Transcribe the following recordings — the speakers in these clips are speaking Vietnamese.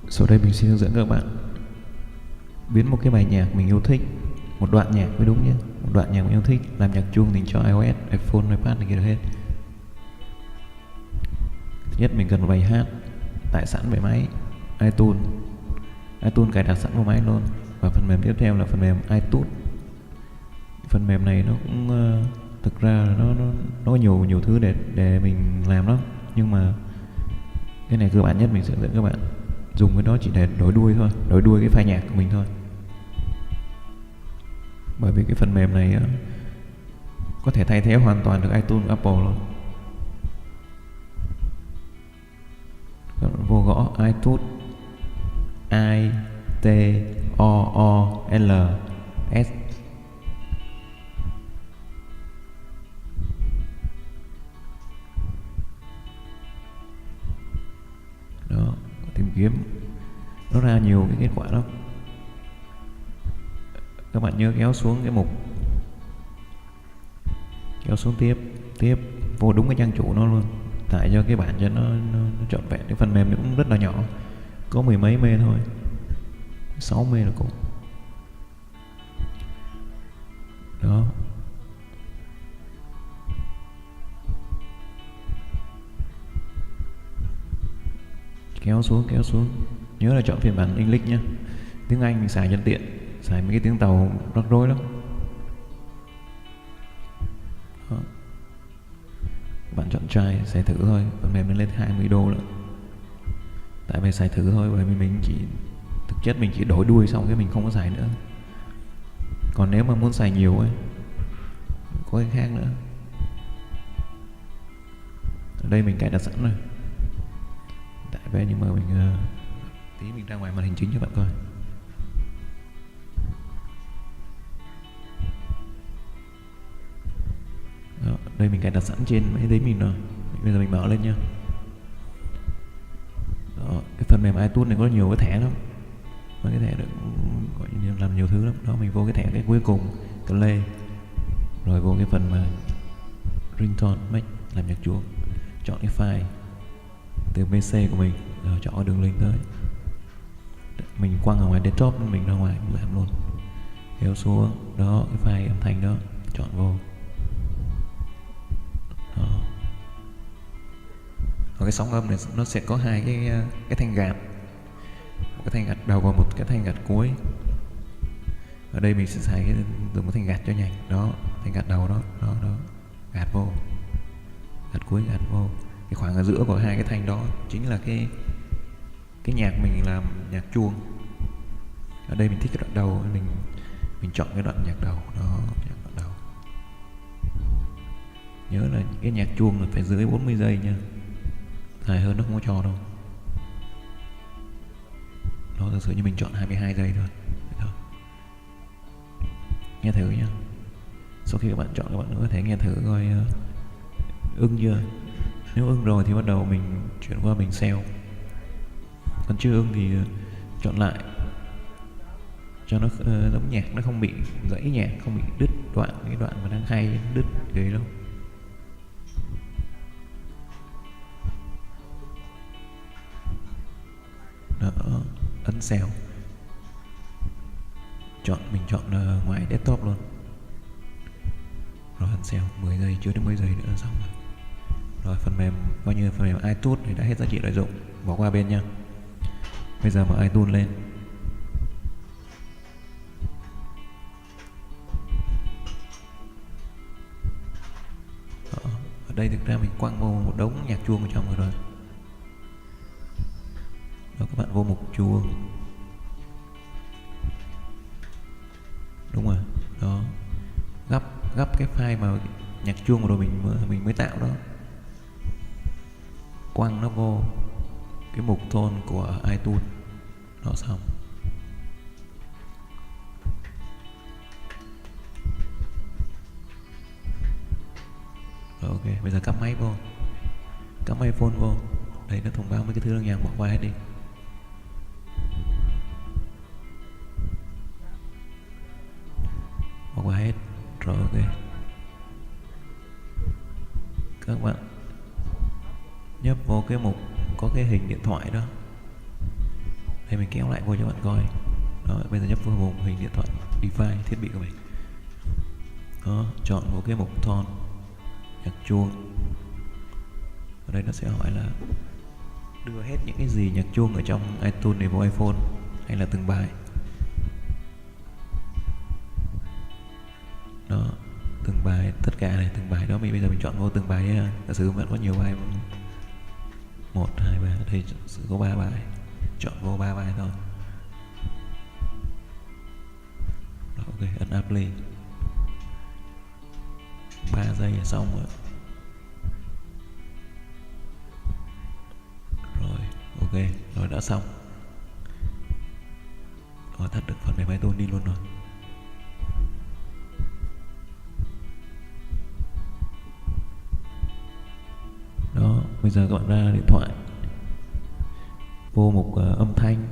Sau đây mình xin hướng dẫn các bạn biến một cái bài nhạc mình yêu thích, một đoạn nhạc mới đúng nhé, một đoạn nhạc mình yêu thích làm nhạc chuông dành cho iOS, iPhone, iPad này kia được hết. Thứ nhất mình cần một bài hát tải sẵn về máy iTunes. iTunes cài đặt sẵn vào máy luôn. Và phần mềm tiếp theo là phần mềm iTunes. Phần mềm này nó cũng thực ra là nó có nhiều thứ để mình làm lắm, nhưng mà cái này cơ bản nhất mình sẽ dẫn các bạn dùng cái đó chỉ để đổi đuôi thôi, đổi đuôi cái file nhạc của mình thôi. Bởi vì cái phần mềm này có thể thay thế hoàn toàn được iTunes, Apple luôn. Các bạn vô gõ iTunes, ITOOLS. Đó, tìm kiếm nó ra nhiều cái kết quả lắm. Các bạn nhớ kéo xuống cái mục, kéo xuống tiếp vô đúng cái trang chủ nó luôn, tại cho cái bản cho nó trọn vẹn. Cái phần mềm nó cũng rất là nhỏ, có mười mấy mê thôi, 6 mê là cũng đó. Kéo xuống, nhớ là chọn phiên bản English nhé. Tiếng Anh mình xài nhân tiện, xài mấy cái tiếng tàu rắc rối lắm. Đó. Bạn chọn try, xài thử thôi. Phần mềm lên 20 đô nữa. Tại vì xài thử thôi, bởi vì mình chỉ thực chất mình chỉ đổi đuôi xong cái mình không có xài nữa. Còn nếu mà muốn xài nhiều ấy, có cái khác nữa. Ở đây mình cài đặt sẵn rồi. Tại vì nhưng mà mình tí mình ra ngoài màn hình chính cho bạn coi. Đó, đây mình cài đặt sẵn trên máy tính mình rồi. Bây giờ mình mở lên nha. Đó, cái phần mềm iTunes này có nhiều cái thẻ lắm. Và cái thẻ được gọi như làm nhiều thứ lắm. Đó, mình vô cái thẻ cái cuối cùng, play. Rồi vô cái phần mà ringtone, make, làm nhạc chuông. Chọn cái file từ PC của mình, rồi chọn đường link tới. Mình quăng ở ngoài desktop, mình ra ngoài mình làm luôn. Kéo xuống, đó, cái file âm thanh đó, chọn vô. Đó. Ở cái sóng âm này nó sẽ có hai cái thanh gạt, một cái thanh gạt đầu và một cái thanh gạt cuối. Ở đây mình sẽ xài dùng cái thanh gạt cho nhanh. Đó, thanh gạt đầu đó, gạt vô, gạt cuối gạt vô. Cái khoảng ở giữa của hai cái thanh đó chính là cái nhạc mình làm nhạc chuông. Ở đây mình thích cái đoạn đầu, mình chọn cái đoạn nhạc đầu đó, nhạc đoạn đầu. Nhớ là cái nhạc chuông là phải dưới 40 giây nha, dài hơn nó không có cho đâu. Đó, thực sự như mình chọn 22 giây thôi. Đó. Nghe thử nhá. Sau khi các bạn chọn, các bạn có thể nghe thử coi ưng chưa. Nếu ưng rồi thì bắt đầu mình chuyển qua mình sell. Còn chưa ưng thì chọn lại cho nó giống nhạc, nó không bị gãy nhạc, không bị đứt đoạn. Cái đoạn mà đang hay đứt ghê đâu. Đó, ấn sell. Mình chọn ngoài desktop luôn. Rồi ấn sell 10 giây, chưa đến 10 giây nữa xong rồi. Rồi phần mềm coi như phần mềm iTunes thì đã hết giá trị lợi dụng, bỏ qua bên nha. Bây giờ mở iTunes lên. Đó. Ở đây thực ra mình quăng vô một đống nhạc chuông ở trong rồi. Đó, các bạn vô mục chuông. Đúng rồi. Đó. Gấp cái file mà nhạc chuông rồi mình mới tạo đó. Quăng nó vô cái mục tone của iTunes. Đó, xong. Rồi, ok, bây giờ cắm máy vô, cắm iPhone vô. Đây nó thông báo mấy cái thứ nhạc, bỏ qua hết đi. Bỏ qua hết. Rồi, ok. Các bạn nhấp vô cái mục có cái hình điện thoại đó, Đây mình kéo lại vô cho bạn coi. Đó, bây giờ nhấp vào mục hình điện thoại device thiết bị của mình. Đó, chọn một cái mục tone nhạc chuông. Ở đây nó sẽ hỏi là đưa hết những cái gì nhạc chuông ở trong iTunes này vào iPhone hay là từng bài. Đó, từng bài, tất cả này, từng bài đó. Bây giờ mình chọn vô từng bài nhé. Giả sử bạn có nhiều bài, 1, 2, 3, đây sẽ có 3 bài, chọn vô 3 bài thôi. Đó, ok, ấn apply. 3 giây là xong rồi. Rồi, ok, rồi đã xong. Rồi tắt được phần mềm iTunes đi luôn rồi. Đó, bây giờ các bạn ra điện thoại, vô mục âm thanh,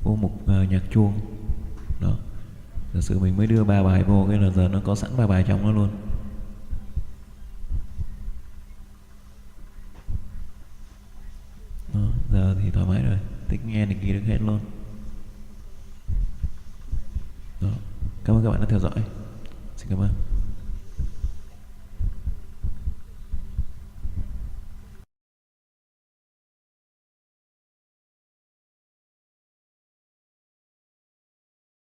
vô mục nhạc chuông. Đó, giả sử mình mới đưa 3 bài vô, cái là giờ nó có sẵn 3 bài trong nó luôn. Đó, giờ thì thoải mái rồi, thích nghe thì ghi được hết luôn. Đó, cảm ơn các bạn đã theo dõi. Xin cảm ơn.